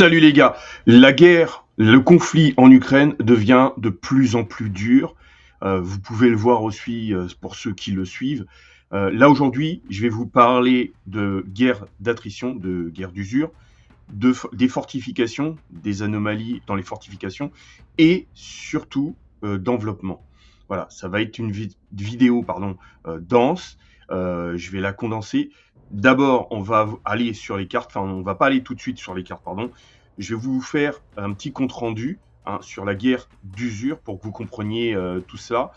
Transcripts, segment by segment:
Salut les gars, la guerre, le conflit en Ukraine devient de plus en plus dur. Vous pouvez le voir aussi pour ceux qui le suivent. Là aujourd'hui, je vais vous parler de guerre d'attrition, de guerre d'usure, des fortifications, des anomalies dans les fortifications et surtout d'enveloppement. Voilà, ça va être une vidéo dense. Je vais la condenser. D'abord, on va aller sur les cartes. Enfin, on va pas aller tout de suite sur les cartes, pardon. Je vais vous faire un petit compte rendu sur la guerre d'usure pour que vous compreniez tout ça.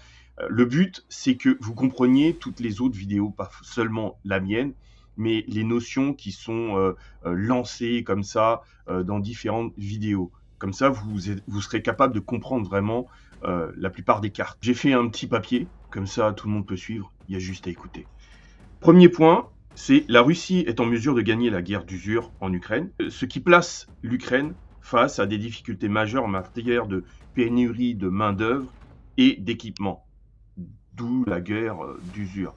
Le but, c'est que vous compreniez toutes les autres vidéos, pas seulement la mienne, mais les notions qui sont lancées comme ça dans différentes vidéos. Comme ça, vous serez capable de comprendre vraiment la plupart des cartes. J'ai fait un petit papier, comme ça tout le monde peut suivre, il y a juste à écouter. Premier point, c'est la Russie est en mesure de gagner la guerre d'usure en Ukraine, ce qui place l'Ukraine face à des difficultés majeures en matière de pénurie de main-d'œuvre et d'équipement, d'où la guerre d'usure.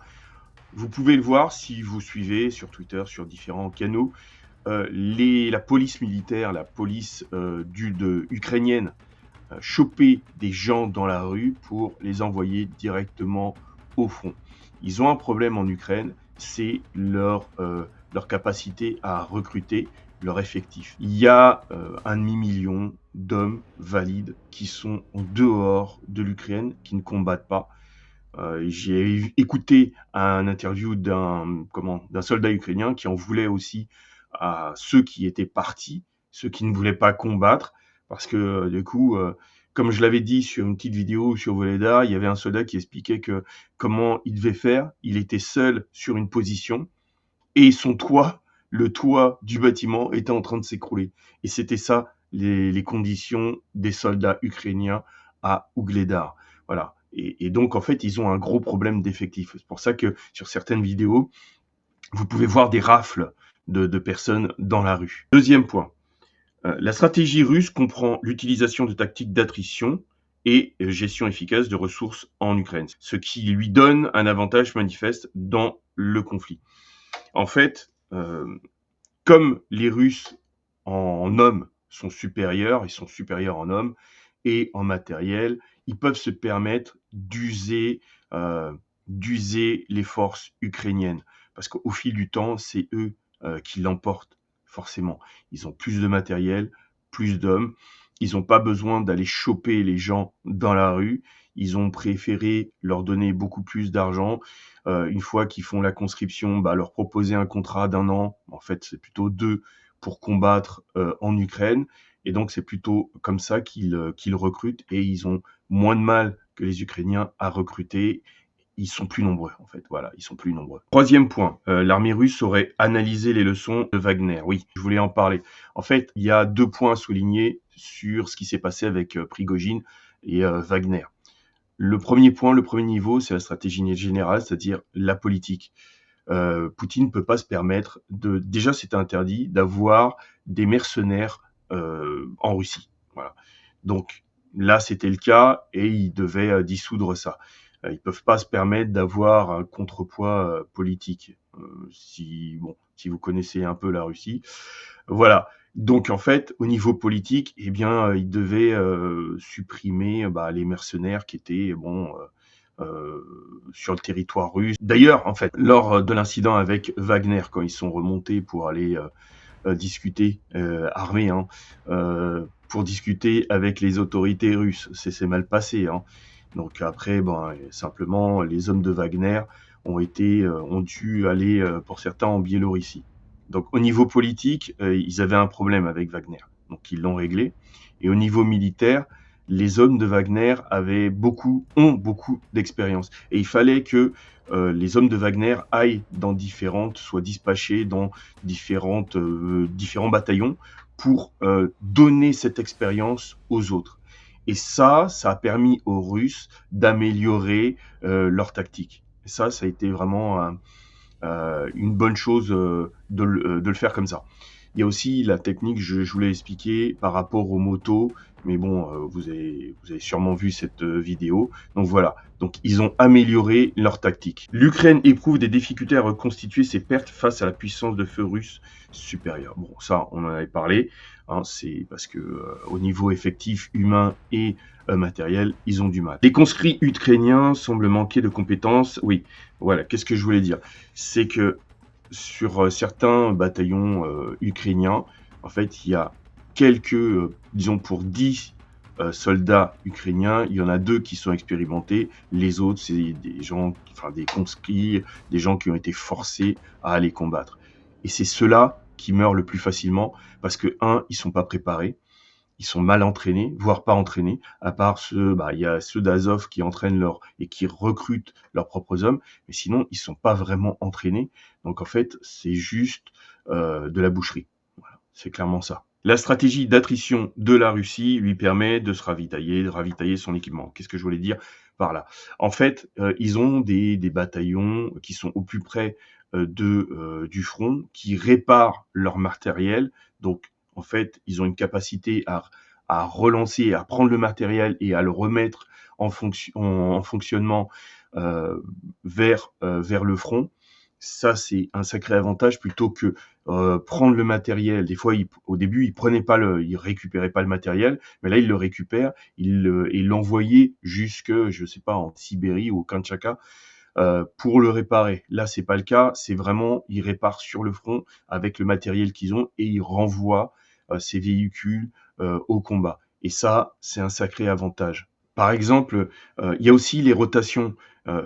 Vous pouvez le voir si vous suivez sur Twitter, sur différents canaux, la police militaire, la police ukrainienne, choper des gens dans la rue pour les envoyer directement au front. Ils ont un problème en Ukraine, c'est leur capacité à recruter leur effectif. Il y a 1,5 million d'hommes valides qui sont en dehors de l'Ukraine, qui ne combattent pas. J'ai écouté un interview d'un soldat ukrainien qui en voulait aussi à ceux qui étaient partis, ceux qui ne voulaient pas combattre, parce que du coup, comme je l'avais dit sur une petite vidéo sur Voleda, il y avait un soldat qui expliquait que comment il devait faire. Il était seul sur une position et son toit, le toit du bâtiment, était en train de s'écrouler. Et c'était ça les conditions des soldats ukrainiens à Ougledar. Voilà. Et donc, en fait, ils ont un gros problème d'effectifs. C'est pour ça que sur certaines vidéos, vous pouvez voir des rafles de personnes dans la rue. Deuxième point. La stratégie russe comprend l'utilisation de tactiques d'attrition et gestion efficace de ressources en Ukraine, ce qui lui donne un avantage manifeste dans le conflit. En fait, comme les Russes en hommes sont supérieurs, ils sont supérieurs en hommes et en matériel, ils peuvent se permettre d'user les forces ukrainiennes. Parce qu'au fil du temps, c'est eux qui l'emportent, forcément. Ils ont plus de matériel, plus d'hommes. Ils n'ont pas besoin d'aller choper les gens dans la rue. Ils ont préféré leur donner beaucoup plus d'argent. Une fois qu'ils font la conscription, leur proposer un contrat d'1 an. En fait, c'est plutôt 2 pour combattre en Ukraine. Et donc, c'est plutôt comme ça qu'ils recrutent et ils ont moins de mal que les Ukrainiens à recruter. Ils sont plus nombreux, en fait. Voilà, ils sont plus nombreux. Troisième point, l'armée russe aurait analysé les leçons de Wagner. Oui, je voulais en parler. En fait, il y a 2 points à souligner sur ce qui s'est passé avec Prigojine et Wagner. Le premier point, le premier niveau, c'est la stratégie générale, c'est-à-dire la politique. Poutine ne peut pas se permettre déjà c'est interdit d'avoir des mercenaires en Russie. Voilà. Donc là c'était le cas et ils devaient dissoudre ça. Ils peuvent pas se permettre d'avoir un contrepoids politique. Si vous connaissez un peu la Russie, voilà. Donc en fait, au niveau politique, ils devaient supprimer les mercenaires qui étaient sur le territoire russe. D'ailleurs, en fait, lors de l'incident avec Wagner, quand ils sont remontés pour aller discuter armés, pour discuter avec les autorités russes, c'est mal passé. Donc après, simplement, les hommes de Wagner ont dû aller pour certains en Biélorussie. Donc au niveau politique, ils avaient un problème avec Wagner, donc ils l'ont réglé. Et au niveau militaire, les hommes de Wagner ont beaucoup d'expérience. Et il fallait que les hommes de Wagner soient dispatchés dans différents bataillons pour donner cette expérience aux autres. Et ça a permis aux Russes d'améliorer leur tactique. Et ça a été vraiment une bonne chose de le faire comme ça. Il y a aussi la technique, je vous l'ai expliqué, par rapport aux motos, mais bon, vous avez sûrement vu cette vidéo. Donc voilà, donc ils ont amélioré leur tactique. L'Ukraine éprouve des difficultés à reconstituer ses pertes face à la puissance de feu russe supérieure. Bon, ça, on en avait parlé, hein, c'est parce que au niveau effectif, humain et matériel, ils ont du mal. Les conscrits ukrainiens semblent manquer de compétences. Oui, voilà, qu'est-ce que je voulais dire? C'est que sur certains bataillons ukrainiens, en fait, il y a quelques, disons pour 10 soldats ukrainiens, il y en a 2 qui sont expérimentés. Les autres, c'est des gens, enfin des conscrits, des gens qui ont été forcés à aller combattre. Et c'est ceux-là qui meurent le plus facilement parce que, ils sont pas préparés, ils sont mal entraînés, voire pas entraînés, à part ceux, il y a ceux d'Azov qui entraînent et qui recrutent leurs propres hommes, mais sinon, ils sont pas vraiment entraînés. Donc en fait, c'est juste de la boucherie. Voilà, c'est clairement ça. La stratégie d'attrition de la Russie lui permet de se ravitailler, de ravitailler son équipement. Qu'est-ce que je voulais dire par là? En fait, ils ont des bataillons qui sont au plus près du front, qui réparent leur matériel. Donc, en fait, ils ont une capacité à relancer, à prendre le matériel et à le remettre en fonctionnement vers le front. Ça, c'est un sacré avantage plutôt que prendre le matériel. Des fois, au début, ils récupéraient pas le matériel, mais là, ils le récupèrent, ils l'envoyaient jusque, je sais pas, en Sibérie ou au Kamtchatka pour le réparer. Là, c'est pas le cas. C'est vraiment, ils réparent sur le front avec le matériel qu'ils ont et ils renvoient ces véhicules au combat. Et ça, c'est un sacré avantage. Par exemple, il y a aussi les rotations.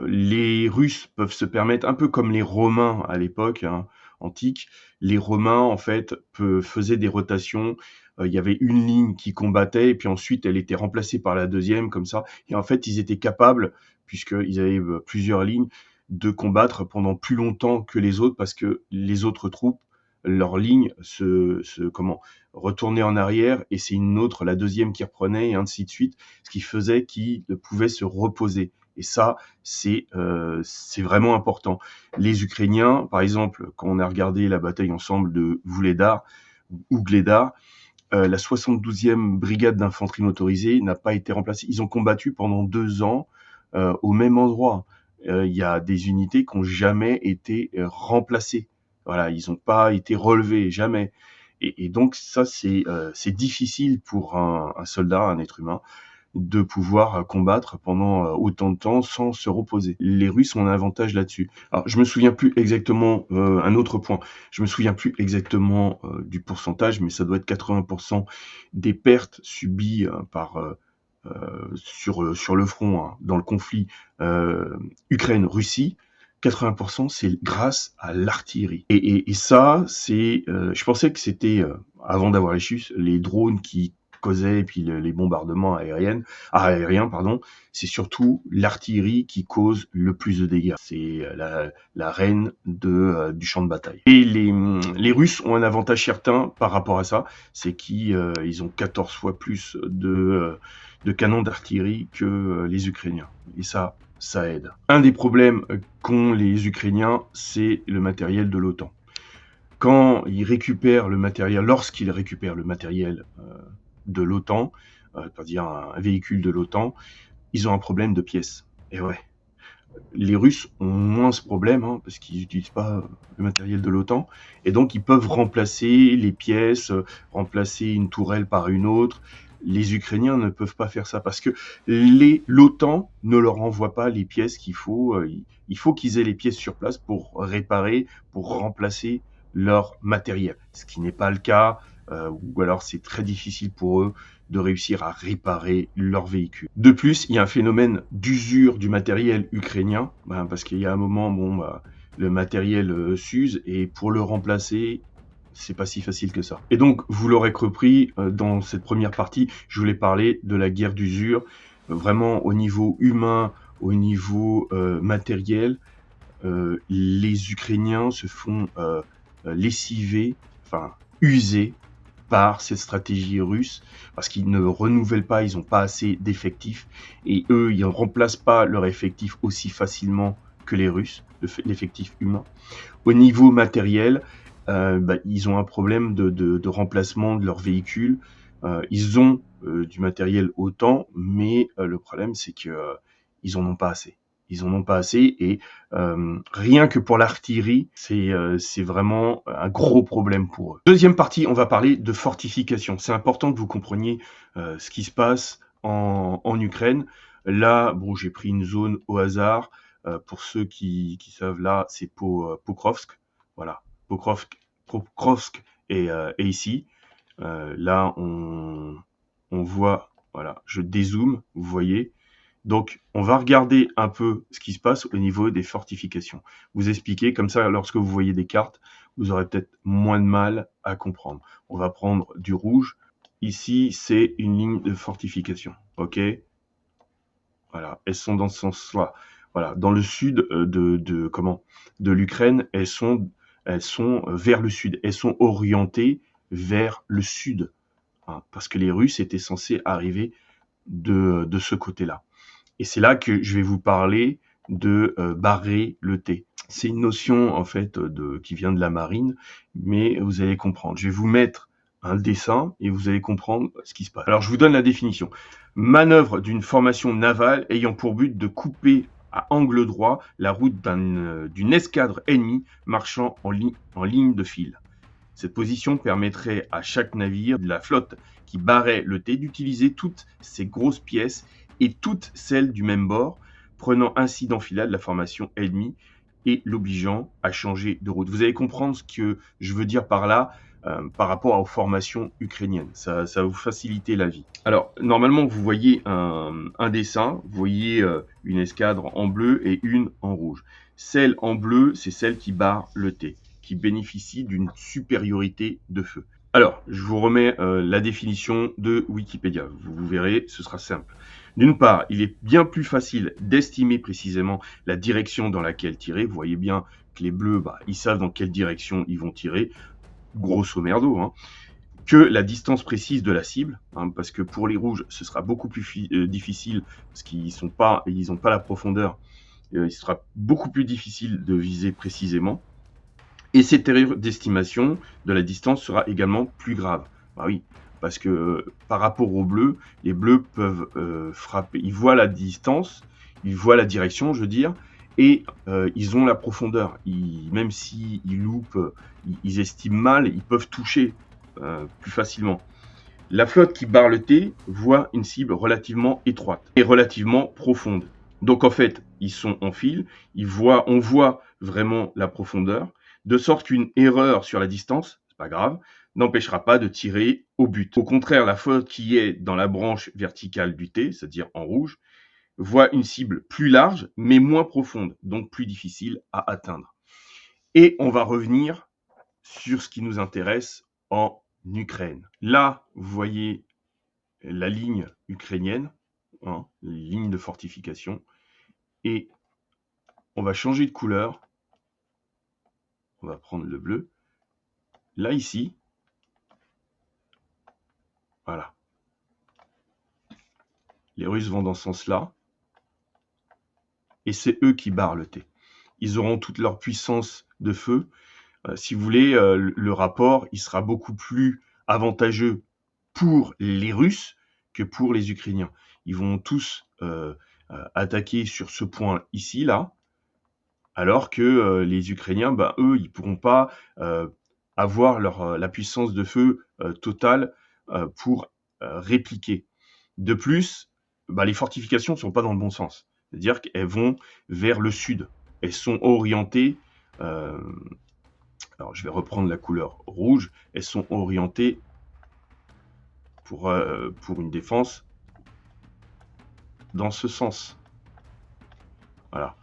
Les Russes peuvent se permettre, un peu comme les Romains à l'époque antique, les Romains en fait faisaient des rotations. Il y avait une ligne qui combattait et puis ensuite elle était remplacée par la deuxième comme ça. Et en fait, ils étaient capables, puisqu'ils avaient plusieurs lignes, de combattre pendant plus longtemps que les autres parce que les autres troupes, leur ligne retournait en arrière et c'est une autre, la deuxième qui reprenait et ainsi de suite, ce qui faisait qu'ils pouvaient se reposer. Et ça, c'est vraiment important. Les Ukrainiens, par exemple, quand on a regardé la bataille ensemble de Vuhledar ou Gledar, la 72e brigade d'infanterie motorisée n'a pas été remplacée. Ils ont combattu pendant 2 ans au même endroit. Il y a des unités qui n'ont jamais été remplacées. Voilà, ils n'ont pas été relevés, jamais. Et donc ça, c'est difficile pour un soldat, un être humain, de pouvoir combattre pendant autant de temps sans se reposer. Les Russes ont un avantage là-dessus. Alors, je me souviens plus exactement, un autre point, je me souviens plus exactement du pourcentage, mais ça doit être 80% des pertes subies sur le front, dans le conflit Ukraine-Russie. 80%, c'est grâce à l'artillerie. Et ça, je pensais que c'était, avant d'avoir les chiffres, les drones qui causaient, et puis les bombardements aériens, c'est surtout l'artillerie qui cause le plus de dégâts. C'est la reine du champ de bataille. Et les Russes ont un avantage certain par rapport à ça, c'est qu'ils ont 14 fois plus de canons d'artillerie que les Ukrainiens. Et ça aide. Un des problèmes qu'ont les Ukrainiens, c'est le matériel de l'OTAN. Quand ils récupèrent le matériel, lorsqu'ils récupèrent le matériel de l'OTAN, c'est-à-dire un véhicule de l'OTAN, ils ont un problème de pièces. Et ouais, les Russes ont moins ce problème, parce qu'ils n'utilisent pas le matériel de l'OTAN, et donc ils peuvent remplacer les pièces, remplacer une tourelle par une autre. Les Ukrainiens ne peuvent pas faire ça parce que l'OTAN ne leur envoie pas les pièces qu'il faut. Il faut qu'ils aient les pièces sur place pour réparer, pour remplacer leur matériel, ce qui n'est pas le cas, ou alors c'est très difficile pour eux de réussir à réparer leur véhicule. De plus, il y a un phénomène d'usure du matériel ukrainien, parce qu'il y a un moment, le matériel s'use et pour le remplacer, c'est pas si facile que ça. Et donc, vous l'aurez compris, dans cette première partie, je voulais parler de la guerre d'usure, vraiment au niveau humain, au niveau matériel. Les Ukrainiens se font lessiver, user par cette stratégie russe, parce qu'ils ne renouvellent pas, ils n'ont pas assez d'effectifs, et eux, ils ne remplacent pas leur effectif aussi facilement que les Russes, l'effectif humain. Au niveau matériel, ils ont un problème de remplacement de leur véhicule. Ils ont du matériel autant, mais le problème, c'est que ils en ont pas assez. Ils en ont pas assez et rien que pour l'artillerie, c'est vraiment un gros problème pour eux. Deuxième partie, on va parler de fortification. C'est important que vous compreniez ce qui se passe en Ukraine. Là, bon, j'ai pris une zone au hasard. Pour ceux qui savent, là, c'est Pokrovsk. Voilà, Pokrovsk est ici. Là, on voit, voilà, je dézoome, vous voyez. Donc, on va regarder un peu ce qui se passe au niveau des fortifications. Vous expliquer, comme ça, lorsque vous voyez des cartes, vous aurez peut-être moins de mal à comprendre. On va prendre du rouge. Ici, c'est une ligne de fortification. OK? Voilà, elles sont dans ce sens-là. Voilà, dans le sud de l'Ukraine, elles sont vers le sud. Elles sont orientées vers le sud, hein, parce que les Russes étaient censés arriver de ce côté-là. Et c'est là que je vais vous parler de barrer le thé. C'est une notion en fait qui vient de la marine, mais vous allez comprendre. Je vais vous mettre un dessin et vous allez comprendre ce qui se passe. Alors je vous donne la définition. Manœuvre d'une formation navale ayant pour but de couper à angle droit la route d'une escadre ennemie marchant en ligne de fil. Cette position permettrait à chaque navire de la flotte qui barrait le thé d'utiliser toutes ces grosses pièces et toutes celles du même bord, prenant ainsi d'enfilade la formation ennemie et l'obligeant à changer de route. Vous allez comprendre ce que je veux dire par là par rapport aux formations ukrainiennes. Ça va vous faciliter la vie. Alors, normalement, vous voyez un dessin, vous voyez une escadre en bleu et une en rouge. Celle en bleu, c'est celle qui barre le thé, qui bénéficie d'une supériorité de feu. Alors, je vous remets la définition de Wikipédia. Vous verrez, ce sera simple. D'une part, il est bien plus facile d'estimer précisément la direction dans laquelle tirer. Vous voyez bien que les bleus, ils savent dans quelle direction ils vont tirer, grosso merdo, hein, que la distance précise de la cible, hein, parce que pour les rouges, ce sera beaucoup plus difficile, parce qu'ils n'ont pas la profondeur. Il sera beaucoup plus difficile de viser précisément. Et cette erreur d'estimation de la distance sera également plus grave. Bah oui, parce que par rapport aux bleus, les bleus peuvent frapper. Ils voient la distance, ils voient la direction, je veux dire, et ils ont la profondeur. Même s'ils loupent, ils estiment mal, ils peuvent toucher plus facilement. La flotte qui barre le thé voit une cible relativement étroite et relativement profonde. Donc en fait, ils sont en file, on voit vraiment la profondeur, de sorte qu'une erreur sur la distance, c'est pas grave, n'empêchera pas de tirer au but. Au contraire, la flotte qui est dans la branche verticale du thé, c'est-à-dire en rouge, voit une cible plus large mais moins profonde, donc plus difficile à atteindre. Et on va revenir sur ce qui nous intéresse en Ukraine. Là, vous voyez la ligne ukrainienne, hein, les lignes de fortification, et on va changer de couleur. On va prendre le bleu. Là, ici, voilà. Les Russes vont dans ce sens-là, et c'est eux qui barrent le thé. Ils auront toute leur puissance de feu. Si vous voulez, le rapport, il sera beaucoup plus avantageux pour les Russes que pour les Ukrainiens. Ils vont tous attaquer sur ce point ici, là, alors que les Ukrainiens, eux, ils pourront pas avoir la puissance de feu totale pour répliquer. De plus, les fortifications ne sont pas dans le bon sens. C'est-à-dire qu'elles vont vers le sud. Elles sont orientées, alors je vais reprendre la couleur rouge, elles sont orientées pour une défense dans ce sens. Voilà.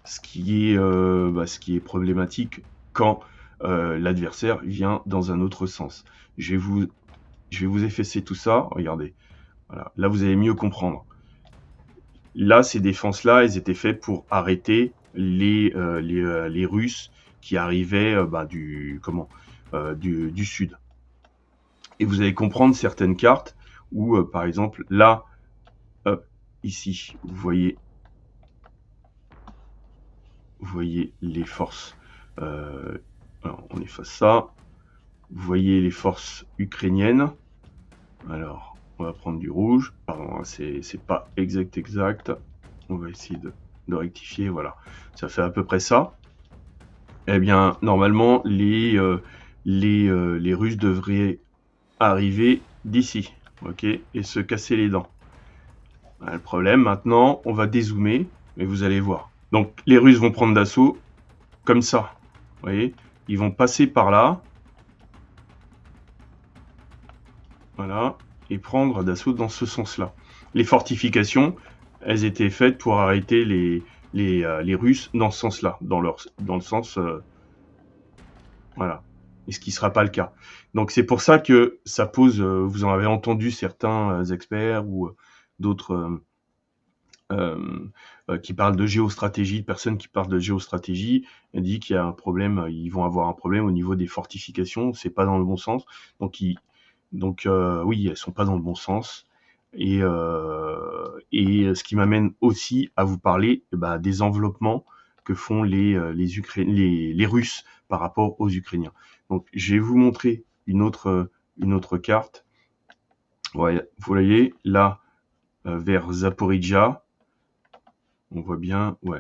Ce qui est problématique quand l'adversaire vient dans un autre sens. Je vais vous effacer tout ça. Regardez. Voilà. Là, vous allez mieux comprendre. Là, ces défenses-là, elles étaient faites pour arrêter les Russes qui arrivaient du sud. Et vous allez comprendre certaines cartes où, par exemple, là, ici, vous voyez les forces. Alors, on efface ça. Vous voyez les forces ukrainiennes. Alors, on va prendre du rouge. Pardon, c'est pas exact. On va essayer de rectifier. Voilà, ça fait à peu près ça. Eh bien, normalement, les Russes devraient arriver d'ici, ok, et se casser les dents. Le problème, maintenant, on va dézoomer, et vous allez voir. Donc, les Russes vont prendre d'assaut comme ça. Vous voyez, ils vont passer par là. Voilà, et prendre d'assaut dans ce sens-là. Les fortifications, elles étaient faites pour arrêter les Russes dans ce sens-là, dans le sens... voilà. Et ce qui ne sera pas le cas. Donc c'est pour ça que ça pose, vous en avez entendu certains experts ou d'autres qui parlent de géostratégie, personnes qui parlent de géostratégie, dit qu'il y a un problème, ils vont avoir un problème au niveau des fortifications, c'est pas dans le bon sens. Donc oui, elles sont pas dans le bon sens. Et ce qui m'amène aussi à vous parler des enveloppements que font les Russes par rapport aux Ukrainiens. Donc, je vais vous montrer une autre carte. Ouais, vous voyez, là, vers Zaporizhzhia, on voit bien, ouais.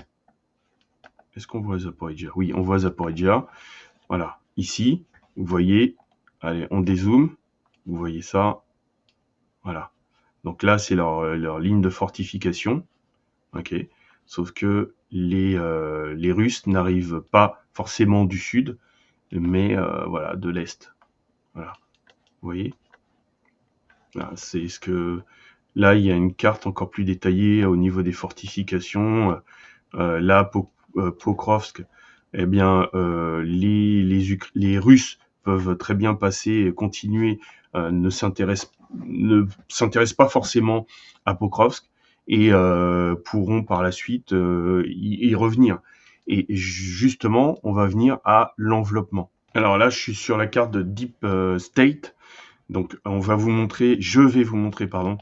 Est-ce qu'on voit Zaporizhzhia? Oui, on voit Zaporizhzhia. Voilà, ici, vous voyez, allez, on dézoome, vous voyez ça, voilà. Donc là, c'est leur ligne de fortification, ok. Sauf que les Russes n'arrivent pas forcément du sud, mais voilà, de l'est. Voilà, vous voyez. Voilà, c'est ce que là, il y a une carte encore plus détaillée au niveau des fortifications. Là, Pokrovsk, eh bien, les Russes peuvent très bien passer et continuer, ne s'intéressent pas forcément à Pokrovsk et pourront par la suite y revenir. Et justement, on va venir à l'enveloppement. Alors là, je suis sur la carte de Deep State. Donc, je vais vous montrer, pardon,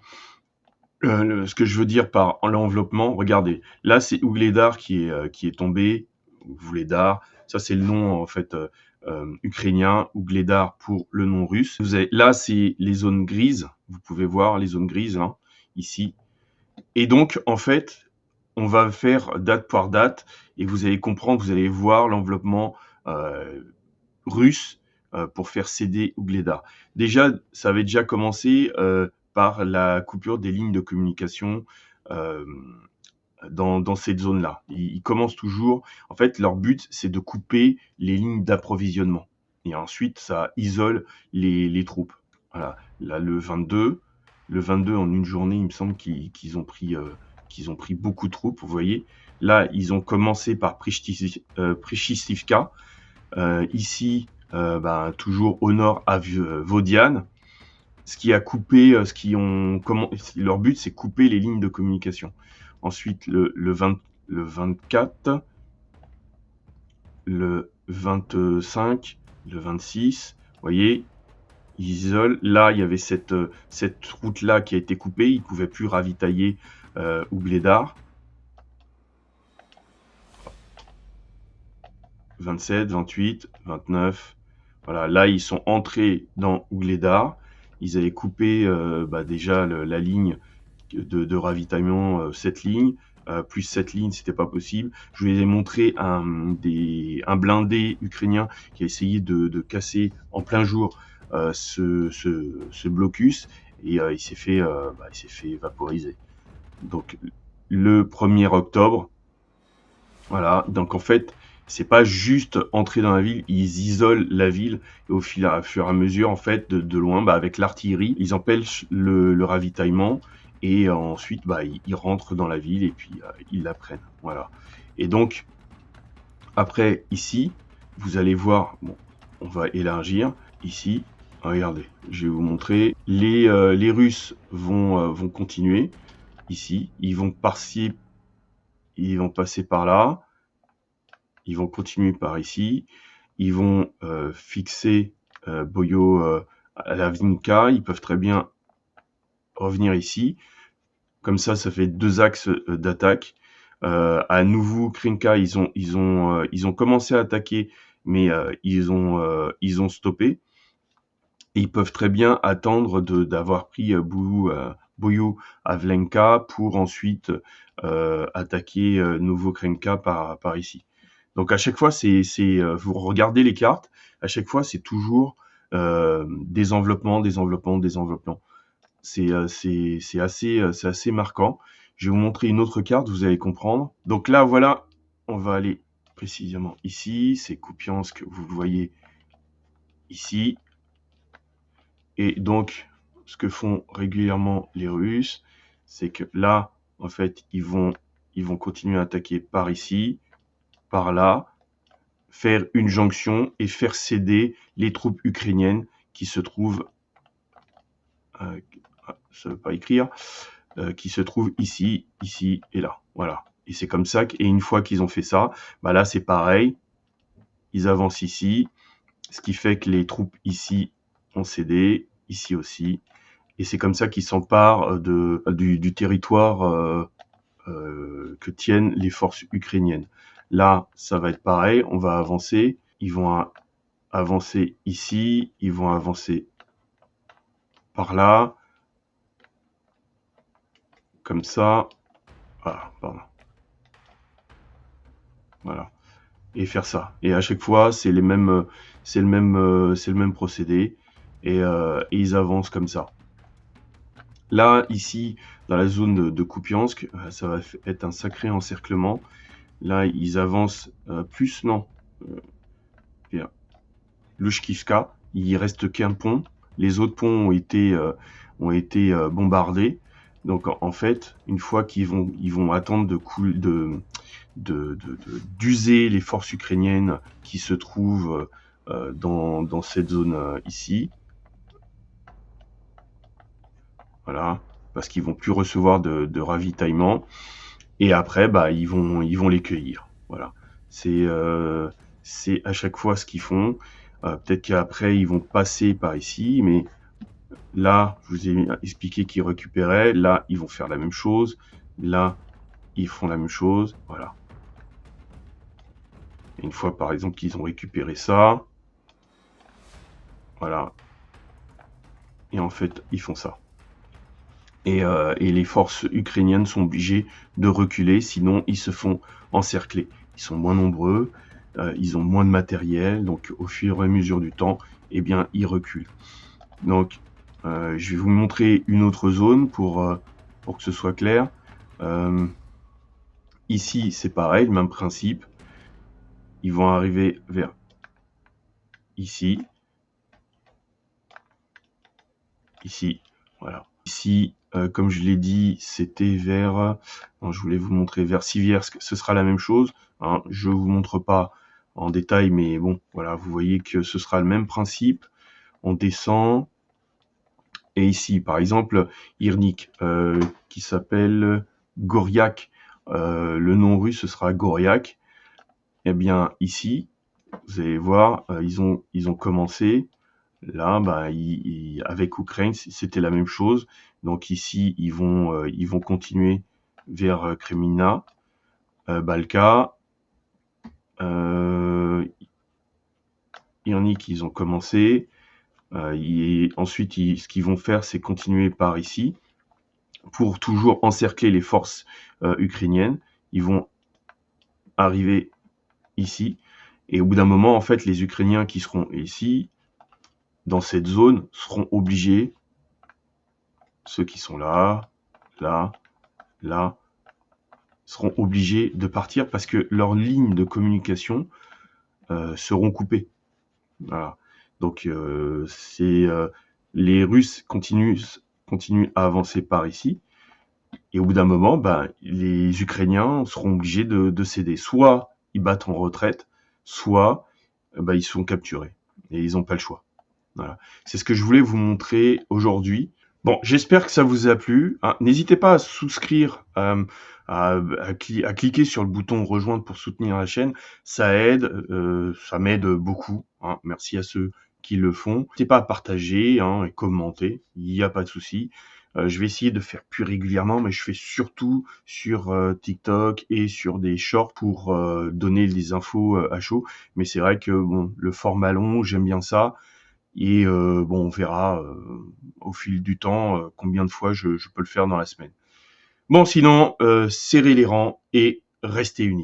ce que je veux dire par l'enveloppement. Regardez, là, c'est Ougledar qui est tombé. Ougledar, ça c'est le nom en fait ukrainien. Ougledar pour le nom russe. Là, c'est les zones grises. Vous pouvez voir les zones grises hein, ici. Et donc, en fait, on va faire date par date et vous allez comprendre, vous allez voir l'enveloppement russe pour faire céder Ougledar. Déjà, ça avait déjà commencé par la coupure des lignes de communication dans cette zone-là. Ils commencent toujours, en fait, leur but, c'est de couper les lignes d'approvisionnement. Et ensuite, ça isole les troupes. Voilà. Là, le 22, en une journée, il me semble qu'ils ont pris beaucoup de troupes, vous voyez. Là, ils ont commencé par Prichisivka. Ici, toujours au nord à Vodiane. Ce qui a coupé, leur but, c'est couper les lignes de communication. Ensuite, le 24, le 25, le 26, vous voyez, ils isolent. Là, il y avait cette route-là qui a été coupée. Ils ne pouvaient plus ravitailler Ougledar. 27, 28, 29. Voilà, là, ils sont entrés dans Ougledar. Ils avaient coupé déjà la ligne de ravitaillement, cette ligne. Plus cette ligne, c'était pas possible. Je vous ai montré un blindé ukrainien qui a essayé de casser en plein jour ce blocus et il s'est fait vaporiser. Donc le 1er octobre, voilà. Donc en fait, c'est pas juste entrer dans la ville, ils isolent la ville et au fur et à mesure, en fait, de loin, avec l'artillerie, ils empêchent le ravitaillement et ensuite, ils rentrent dans la ville et puis ils la prennent. Voilà. Et donc, après, ici, vous allez voir, bon, on va élargir. Ici, regardez, je vais vous montrer. Les Russes vont continuer. Ici, ils vont passer par là. Ils vont continuer par ici. Ils vont fixer Boyo à la Vinka. Ils peuvent très bien revenir ici. Comme ça fait 2 axes d'attaque. À nouveau, Krinka, ils ont commencé à attaquer mais ils ont stoppé. Et ils peuvent très bien attendre d'avoir pris Bouyou-Avlenka pour ensuite attaquer Novokrenka par ici. Donc à chaque fois, vous regardez les cartes, à chaque fois, c'est toujours des enveloppements, des enveloppements, des enveloppements. C'est assez marquant. Je vais vous montrer une autre carte, vous allez comprendre. Donc là, voilà, on va aller précisément ici. C'est Kupiansk, vous le voyez ici. Et donc, ce que font régulièrement les Russes, c'est que là, en fait, ils vont continuer à attaquer par ici, par là, faire une jonction et faire céder les troupes ukrainiennes qui se trouvent, ça veut pas écrire, qui se trouvent ici, ici et là. Voilà. Et c'est comme ça et une fois qu'ils ont fait ça, bah là c'est pareil, ils avancent ici, ce qui fait que les troupes ici ont cédé, ici aussi, et c'est comme ça qu'ils s'emparent du territoire que tiennent les forces ukrainiennes. Là, ça va être pareil, on va avancer, ils vont avancer ici, ils vont avancer par là, comme ça, voilà, pardon. Voilà. Et faire ça. Et à chaque fois, c'est le même procédé. Et ils avancent comme ça. Là, ici, dans la zone de Kupiansk, ça va être un sacré encerclement. Là, ils avancent plus, non. Lushkivka, il reste qu'un pont. Les autres ponts ont été bombardés. Donc en fait, une fois qu'ils vont attendre d'user les forces ukrainiennes qui se trouvent dans cette zone ici. Voilà, parce qu'ils vont plus recevoir de ravitaillement. Et après, bah, ils vont les cueillir. Voilà. C'est à chaque fois ce qu'ils font. Peut-être qu'après, ils vont passer par ici, mais là, je vous ai expliqué qu'ils récupéraient. Là, ils vont faire la même chose. Là, ils font la même chose. Voilà. Et une fois, par exemple, qu'ils ont récupéré ça, voilà. Et en fait, ils font ça. Et les forces ukrainiennes sont obligées de reculer, sinon ils se font encercler. Ils sont moins nombreux, ils ont moins de matériel, donc au fur et à mesure du temps, eh bien, ils reculent. Donc, je vais vous montrer une autre zone pour que ce soit clair. Ici, c'est pareil, le même principe. Ils vont arriver vers ici. Ici, voilà. Ici, comme je l'ai dit, c'était vers... Non, je voulais vous montrer vers Siviersk, ce sera la même chose. Hein. Je ne vous montre pas en détail, mais bon, voilà, vous voyez que ce sera le même principe. On descend. Et ici, par exemple, Irnik, qui s'appelle Goryak. Le nom russe, ce sera Goryak. Eh bien, ici, vous allez voir, ils ont commencé. Là, bah, avec Ukraine, c'était la même chose. Donc ici, ils vont continuer vers Kremina, Balka, Irnik, ils ont commencé. Ensuite, ce qu'ils vont faire, c'est continuer par ici pour toujours encercler les forces ukrainiennes. Ils vont arriver ici. Et au bout d'un moment, en fait, les Ukrainiens qui seront ici, dans cette zone, seront obligés, ceux qui sont là, là, là, seront obligés de partir parce que leurs lignes de communication seront coupées. Voilà. Donc les Russes continuent à avancer par ici. Et au bout d'un moment, ben, les Ukrainiens seront obligés de céder. Soit ils battent en retraite, soit ben, ils sont capturés. Et ils n'ont pas le choix. Voilà. C'est ce que je voulais vous montrer aujourd'hui. Bon, j'espère que ça vous a plu. Hein. N'hésitez pas à souscrire, à cliquer sur le bouton rejoindre pour soutenir la chaîne. Ça aide, ça m'aide beaucoup. Hein. Merci à ceux qui le font. N'hésitez pas à partager hein, et commenter, il n'y a pas de souci. Je vais essayer de faire plus régulièrement, mais je fais surtout sur TikTok et sur des shorts pour donner des infos à chaud. Mais c'est vrai que bon, le format long, j'aime bien ça. Et bon, on verra au fil du temps combien de fois je peux le faire dans la semaine. Bon, sinon, serrez les rangs et restez unis.